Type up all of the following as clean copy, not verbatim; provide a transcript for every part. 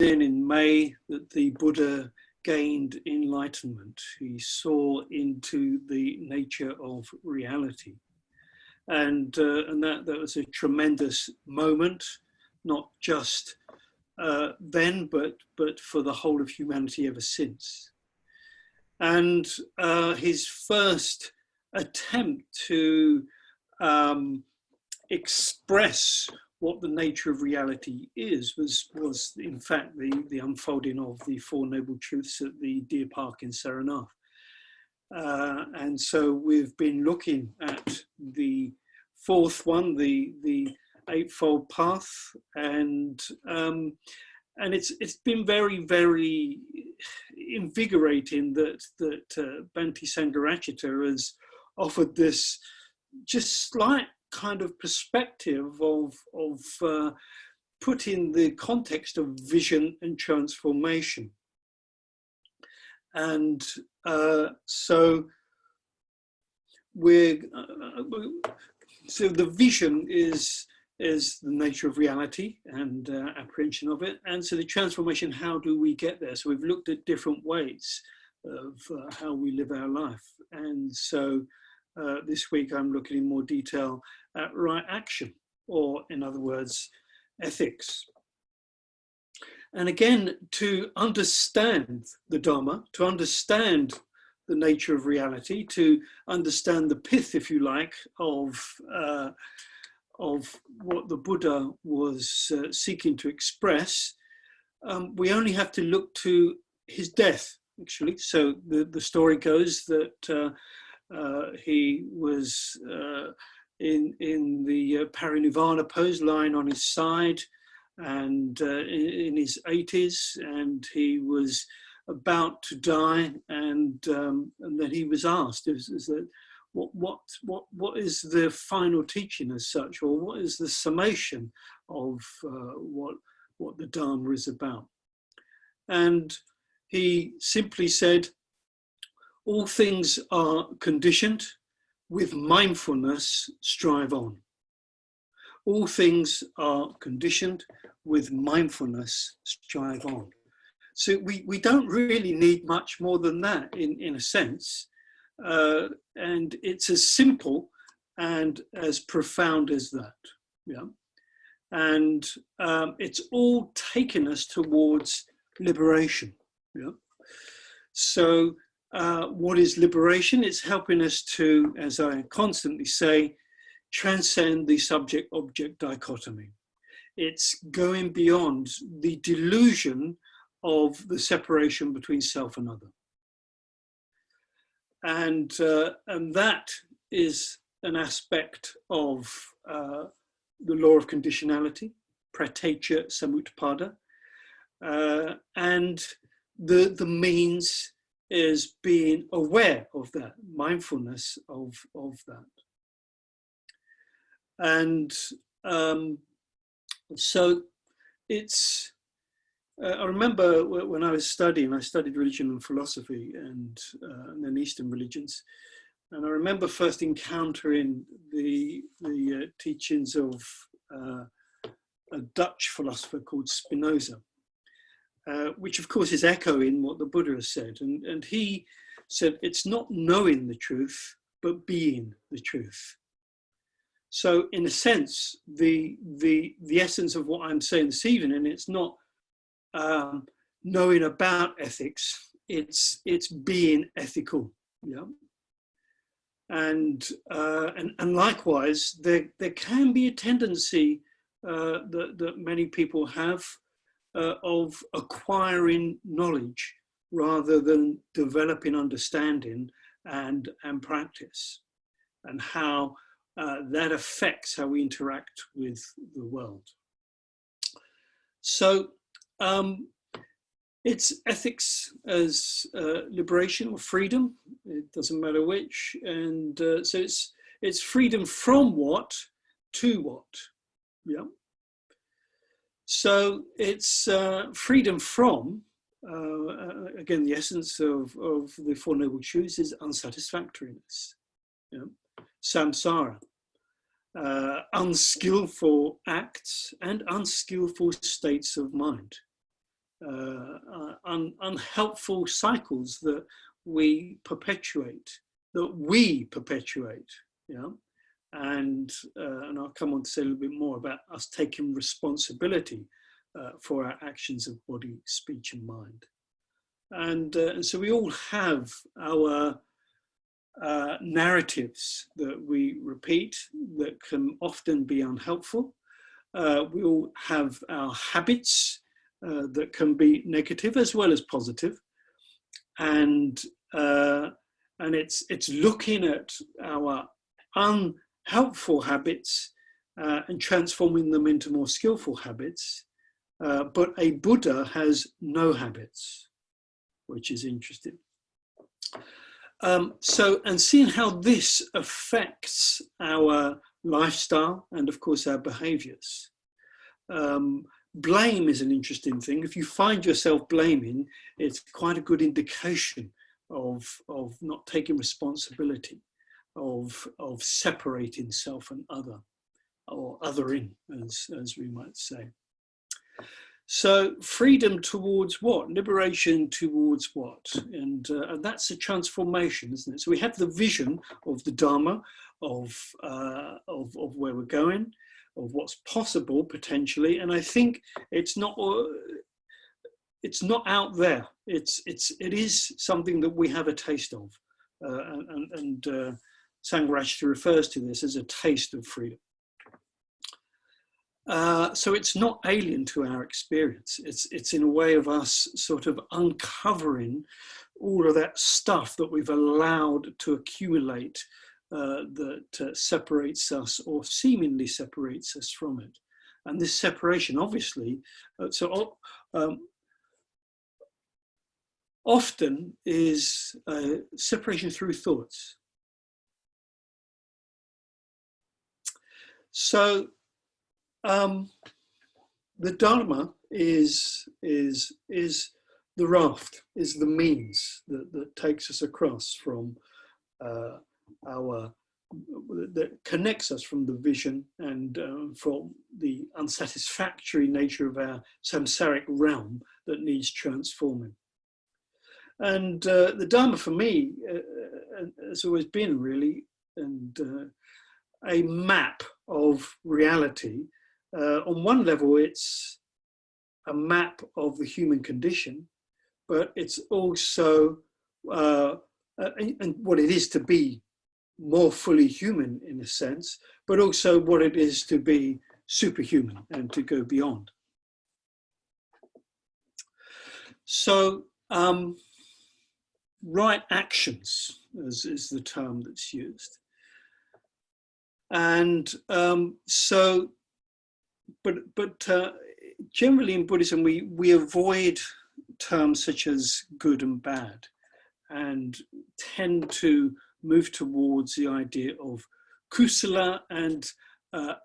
in May that the Buddha gained enlightenment. He saw into the nature of reality. And that was a tremendous moment, not just then, but for the whole of humanity ever since. And his first attempt to express what the nature of reality is was in fact the unfolding of the Four Noble Truths at the Deer Park in Saranath. And so we've been looking at the fourth one, the Eightfold Path, and it's been very, very invigorating that Bhante Sangha has offered this just slight kind of perspective of putting the context of vision and transformation. And so so the vision is the nature of reality and apprehension of it. And so the transformation, how do we get there? So we've looked at different ways of how we live our life. And so this week I'm looking in more detail at right action, or in other words, ethics. And again, to understand the Dharma, to understand the nature of reality, to understand the pith, if you like, of what the Buddha was seeking to express, we only have to look to his death, actually. So the story goes that he was in the parinirvana pose, lying on his side, and in his 80s, and he was about to die, and then he was asked, is that what is the final teaching as such, or what is the summation of what the Dharma is about? And he simply said, all things are conditioned, with mindfulness strive on. All things are conditioned, with mindfulness strive on. So we don't really need much more than that in a sense. And it's as simple and as profound as that. Yeah. And it's all taken us towards liberation. Yeah. So what is liberation? It's helping us to, as I constantly say, transcend the subject-object dichotomy. It's going beyond the delusion of the separation between self and other. And that is an aspect of the law of conditionality, pratyeka samutpada, and the means is being aware of that, mindfulness of that. And so it's, I remember when I was studying, I studied religion and philosophy and then Eastern religions. And I remember first encountering the teachings of a Dutch philosopher called Spinoza, which of course is echoing what the Buddha has said. And he said, it's not knowing the truth, but being the truth. So in a sense, the essence of what I'm saying this evening, it's not knowing about ethics, it's being ethical. Yeah. And likewise, there can be a tendency that many people have of acquiring knowledge rather than developing understanding and practice, and how that affects how we interact with the world. So it's ethics as liberation or freedom, it doesn't matter which, and so it's freedom from what to what. Yeah. So it's freedom from, again, the essence of the Four Noble Truths is unsatisfactoriness, yeah? Samsara, unskillful acts and unskillful states of mind. unhelpful cycles that we perpetuate, you know. And I'll come on to say a little bit more about us taking responsibility for our actions of body, speech, and mind. And so we all have our narratives that we repeat that can often be unhelpful. We all have our habits that can be negative as well as positive, and it's looking at our unhelpful habits and transforming them into more skillful habits. But a Buddha has no habits, which is interesting. And seeing how this affects our lifestyle and, of course, our behaviors. Blame is an interesting thing. If you find yourself blaming, it's quite a good indication of not taking responsibility, of separating self and other, or othering, as we might say. So freedom towards what? Liberation towards what? And that's a transformation, isn't it? So we have the vision of the Dharma, of where we're going, of what's possible potentially. And I think it's not out there. It is something that we have a taste of. And Sangha actually refers to this as a taste of freedom. So it's not alien to our experience. It's in a way of us sort of uncovering all of that stuff that we've allowed to accumulate that separates us or seemingly separates us from it. And this separation, obviously, often is separation through thoughts. So the Dharma is the raft, is the means that takes us across from that connects us from the vision and from the unsatisfactory nature of our samsaric realm that needs transforming. And the Dharma for me has always been really a map of reality. On one level, it's a map of the human condition, but it's also and what it is to be more fully human in a sense, but also what it is to be superhuman and to go beyond. So right actions is the term that's used. And generally in Buddhism, we avoid terms such as good and bad and tend to move towards the idea of kusala and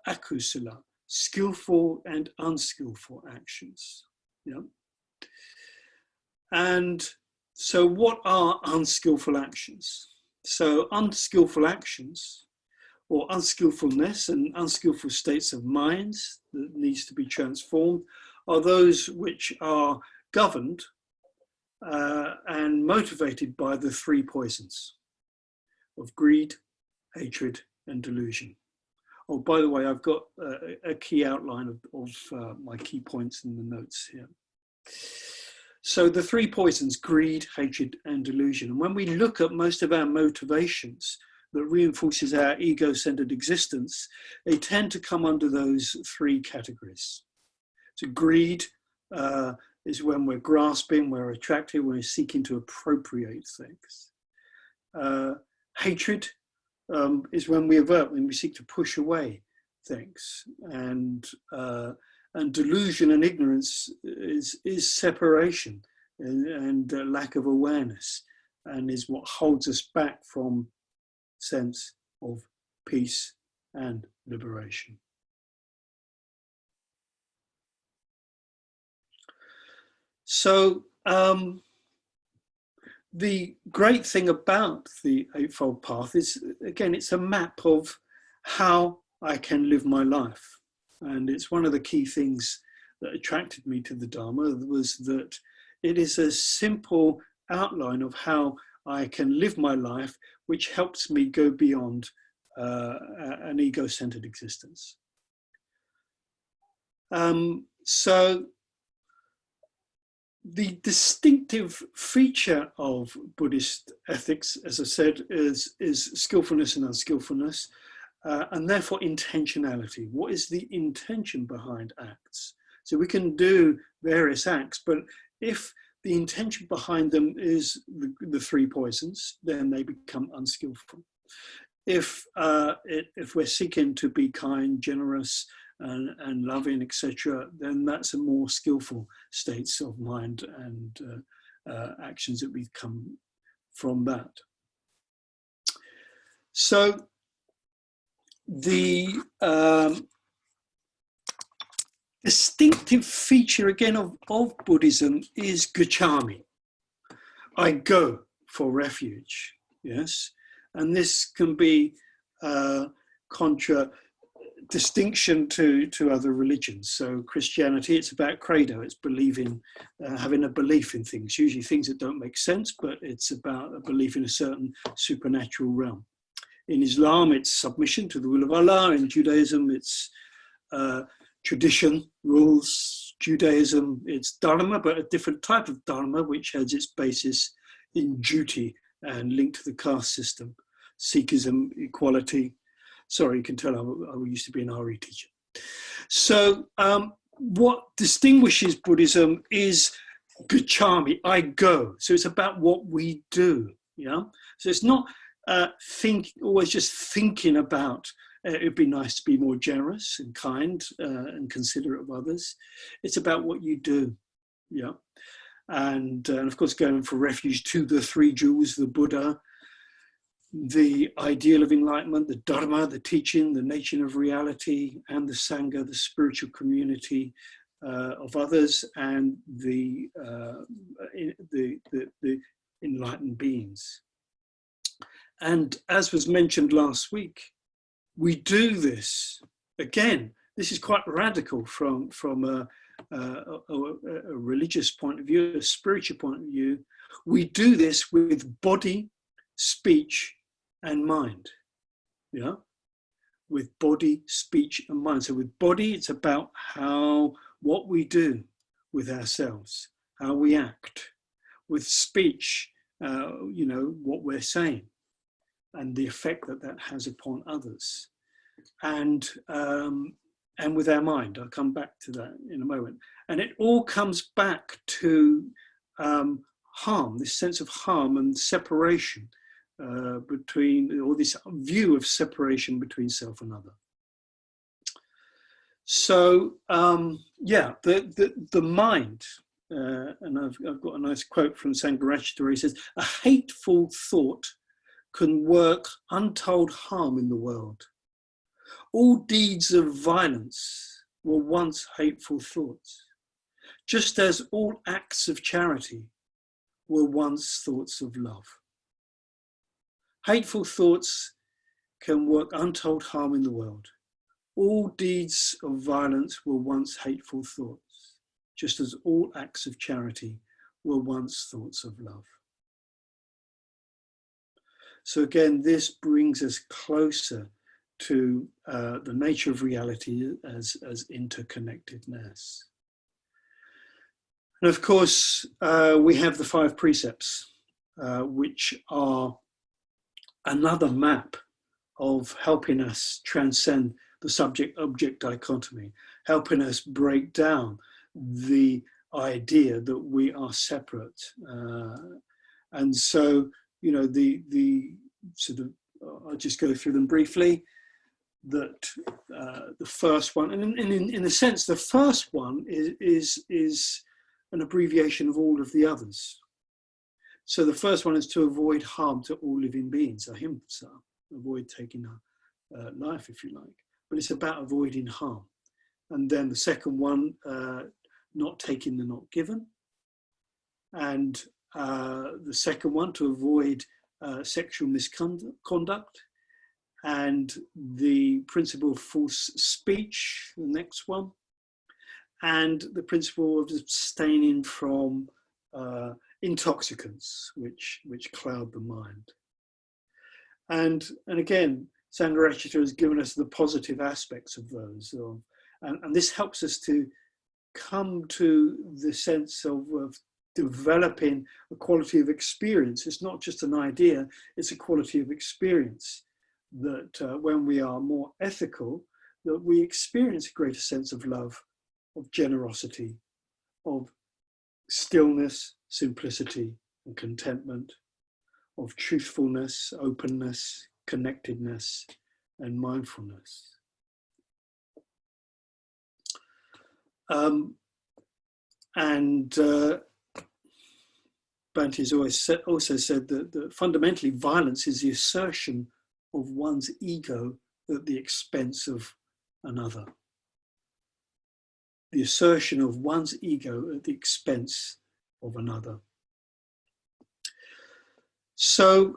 akusala, skillful and unskillful actions. You know? And so what are unskillful actions? So unskillful actions, or unskillfulness and unskillful states of minds that needs to be transformed, are those which are governed and motivated by the three poisons of greed, hatred, and delusion. Oh, by the way, I've got a key outline of my key points in the notes here. So the three poisons, greed, hatred, and delusion. And when we look at most of our motivations that reinforces our ego-centered existence, they tend to come under those three categories. So greed is when we're grasping, we're attracted, we're seeking to appropriate things. Hatred is when we avert, when we seek to push away things. And delusion and ignorance is separation and lack of awareness, and is what holds us back from sense of peace and liberation. So the great thing about the Eightfold Path is, again, it's a map of how I can live my life. And it's one of the key things that attracted me to the Dharma was that it is a simple outline of how I can live my life, which helps me go beyond an ego-centered existence. So the distinctive feature of Buddhist ethics, as I said, is skillfulness and unskillfulness, and therefore intentionality. What is the intention behind acts? So we can do various acts, but if the intention behind them is the three poisons, then they become unskillful. If we're seeking to be kind, generous, and loving, etc., then that's a more skillful states of mind and actions that we come from that. So the distinctive feature again of Buddhism is gacchami. I go for refuge, yes, and this can be distinction to other religions. So Christianity, it's about credo, it's believing, having a belief in things, usually things that don't make sense, but it's about a belief in a certain supernatural realm. In Islam, it's submission to the will of Allah. In Judaism, it's tradition, rules. Judaism, it's dharma, but a different type of dharma, which has its basis in duty and linked to the caste system. Sikhism, equality. Sorry, you can tell I used to be an RE teacher. So what distinguishes Buddhism is gacchami, I go. So it's about what we do, yeah? So it's not always just thinking about, it'd be nice to be more generous and kind and considerate of others. It's about what you do, yeah? And of course, going for refuge to the three jewels, the Buddha, the ideal of enlightenment, the Dharma, the teaching, the nature of reality, and the Sangha, the spiritual community of others, and the enlightened beings. And as was mentioned last week, we do this. Again, this is quite radical from a religious point of view, a spiritual point of view. We do this with body, speech, and mind, yeah, with body, speech, and mind. So with body, it's about what we do with ourselves, how we act. With speech, what we're saying, and the effect that has upon others, and with our mind. I'll come back to that in a moment. And it all comes back to harm, this sense of harm and separation. Or this view of separation between self and other. So the mind, and I've got a nice quote from Sangha where he says, "A hateful thought can work untold harm in the world. All deeds of violence were once hateful thoughts, just as all acts of charity were once thoughts of love." Hateful thoughts can work untold harm in the world. All deeds of violence were once hateful thoughts, just as all acts of charity were once thoughts of love. So again, this brings us closer to the nature of reality as interconnectedness. And of course, we have the 5 precepts, which are another map of helping us transcend the subject-object dichotomy, helping us break down the idea that we are separate. And so, I'll just go through them briefly. That the first one, and in a sense, the first one is an abbreviation of all of the others. So the first one is to avoid harm to all living beings, ahimsa, avoid taking life, if you like. But it's about avoiding harm. And then the second one, not taking the not given. And the second one, to avoid sexual misconduct. And the principle of false speech, the next one. and the principle of abstaining from intoxicants which cloud the mind. And again, Sangha has given us the positive aspects of those, and this helps us to come to the sense of developing a quality of experience. It's not just an idea, it's a quality of experience that when we are more ethical, that we experience a greater sense of love, of generosity, of stillness, simplicity and contentment, of truthfulness, openness, connectedness and mindfulness. Bhante has also said that fundamentally violence is the assertion of one's ego at the expense of another. The assertion of one's ego at the expense of another. So,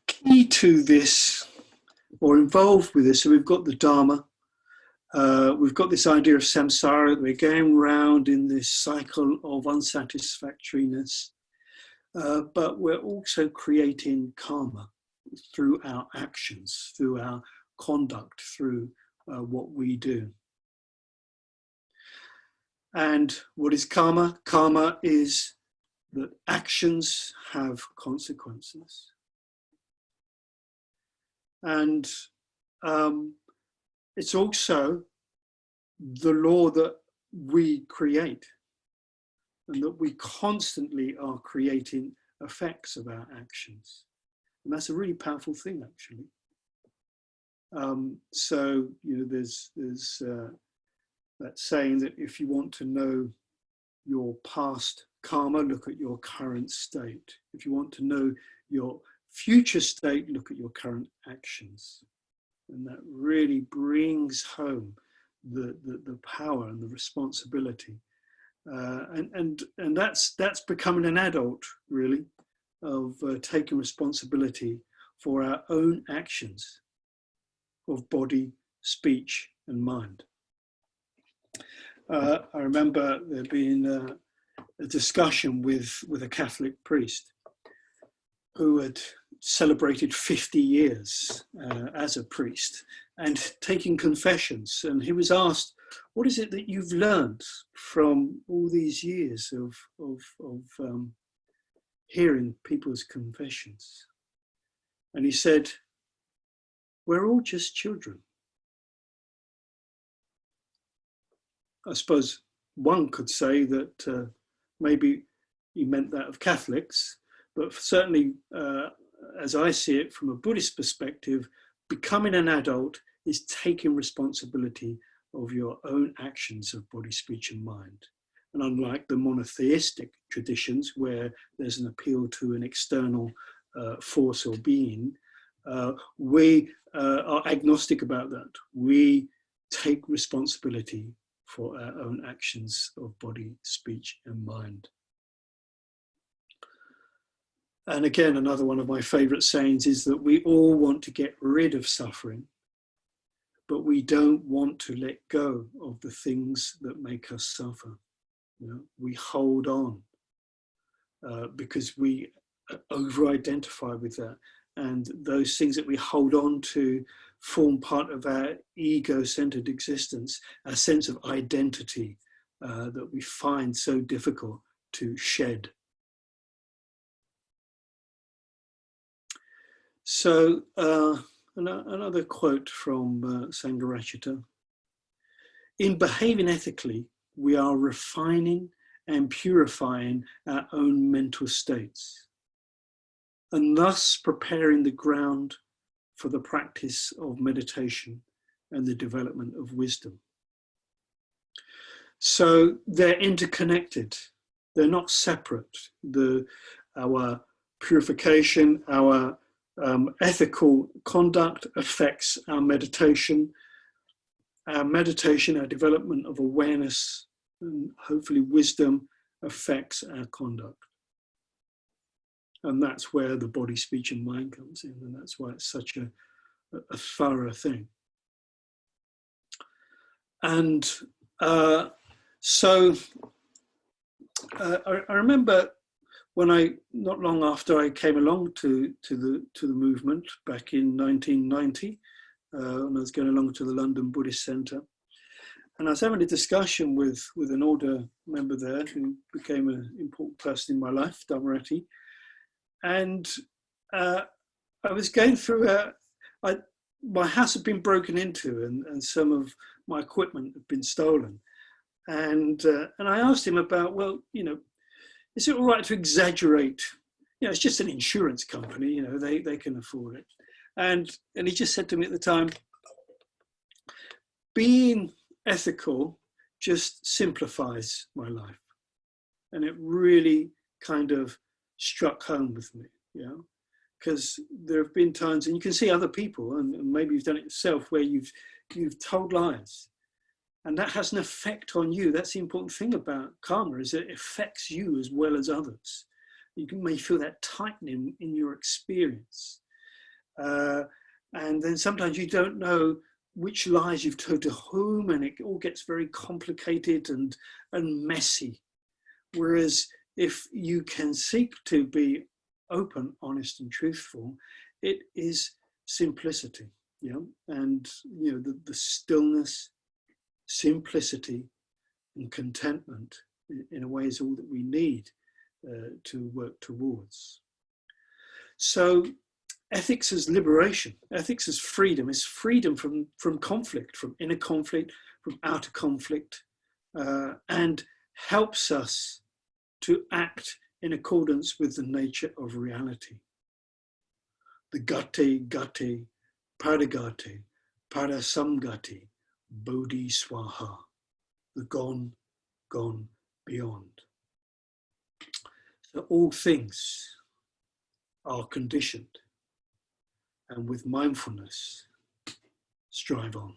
key to this, or involved with this, so we've got the Dharma, we've got this idea of samsara, that we're going round in this cycle of unsatisfactoriness, but we're also creating karma through our actions, through our conduct, through what we do. And what is karma? Karma is that actions have consequences. And it's also the law that we create, and that we constantly are creating effects of our actions. And that's a really powerful thing, actually. So, you know, there's that saying that if you want to know your past karma, look at your current state. If you want to know your future state, look at your current actions. And that really brings home the power and the responsibility. And that's becoming an adult, really, of taking responsibility for our own actions of body, speech and mind. I remember there being a discussion with a Catholic priest who had celebrated 50 years as a priest and taking confessions. And he was asked, what is it that you've learned from all these years of hearing people's confessions? And he said, we're all just children. I suppose one could say that maybe he meant that of Catholics, but certainly as I see it from a Buddhist perspective, becoming an adult is taking responsibility of your own actions of body, speech and mind. And unlike the monotheistic traditions where there's an appeal to an external force or being, we are agnostic about that. We take responsibility for our own actions of body, speech and mind. And again, another one of my favorite sayings is that we all want to get rid of suffering, but we don't want to let go of the things that make us suffer. You know, we hold on because we over-identify with that. And those things that we hold on to form part of our ego-centered existence, a sense of identity that we find so difficult to shed. So another quote from Sangha. In behaving ethically, we are refining and purifying our own mental states, and thus preparing the ground for the practice of meditation and the development of wisdom. So they're interconnected. They're not separate. Our purification, our ethical conduct affects our meditation. Our meditation, our development of awareness and hopefully wisdom affects our conduct. And that's where the body, speech and mind comes in. And that's why it's such a thorough thing. And so I remember when not long after I came along to the movement back in 1990, when I was going along to the London Buddhist Centre, and I was having a discussion with an older member there who became an important person in my life, Advayamati, and I was going through my house had been broken into, and some of my equipment had been stolen, and I asked him about, well, is it all right to exaggerate? It's just an insurance company, they can afford it. And he just said to me at the time, being ethical just simplifies my life. And it really kind of struck home with me, because there have been times, and you can see other people, and maybe you've done it yourself, where you've told lies. And that has an effect on you. That's the important thing about karma, is that it affects you as well as others. You may feel that tightening in your experience. And then sometimes you don't know which lies you've told to whom, and it all gets very complicated and messy. Whereas if you can seek to be open, honest, and truthful, it is simplicity, and the stillness, simplicity, and contentment in a way is all that we need to work towards. So ethics is liberation. Ethics is freedom. It's freedom from conflict, from inner conflict, from outer conflict, and helps us to act in accordance with the nature of reality. The gati, padagati, parasamgati, bodhi swaha, the gone beyond. So all things are conditioned, and with mindfulness, strive on.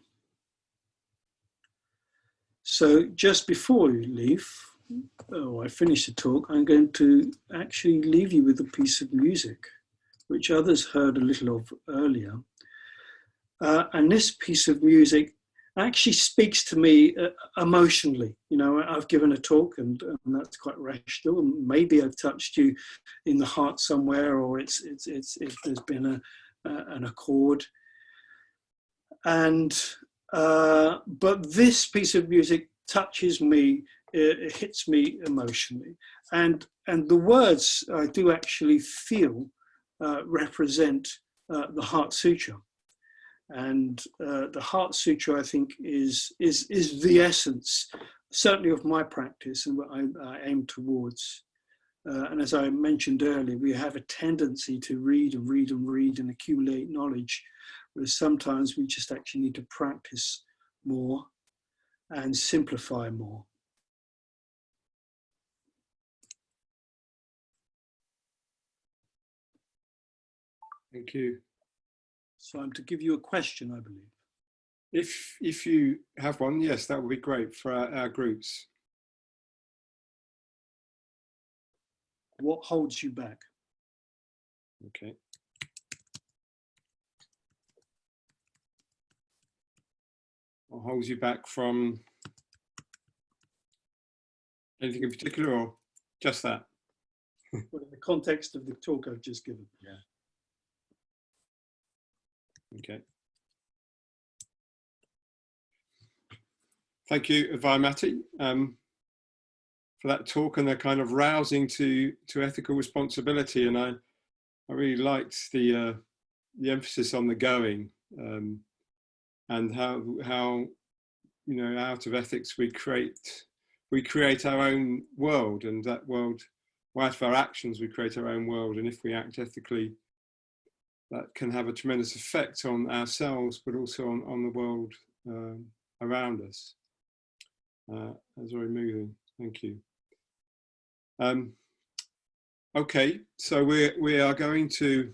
So just before we leave, I finish the talk, I'm going to actually leave you with a piece of music, which others heard a little of earlier. And this piece of music actually speaks to me emotionally. I've given a talk, and that's quite rational, and maybe I've touched you in the heart somewhere, or it's there's been an accord. And but this piece of music touches me, it hits me emotionally, and the words I do actually feel represent the Heart Sutra. And the Heart Sutra, I think, is the essence, certainly of my practice and what I aim towards. And as I mentioned earlier, we have a tendency to read and read and read and accumulate knowledge, whereas sometimes we just actually need to practice more and simplify more. Thank you. So I'm to give you a question, I believe. If you have one, yes, that would be great for our groups. What holds you back? Okay. What holds you back from anything in particular, or just that? Well, in the context of the talk I've just given. Yeah. Okay. Thank you, Advayamati, for that talk and the kind of rousing to ethical responsibility. And I really liked the emphasis on the going, and how out of ethics we create our own world, and that world, out of our actions we create our own world, and if we act ethically, that can have a tremendous effect on ourselves, but also on the world around us. That's very moving. Thank you. Okay, so we are going to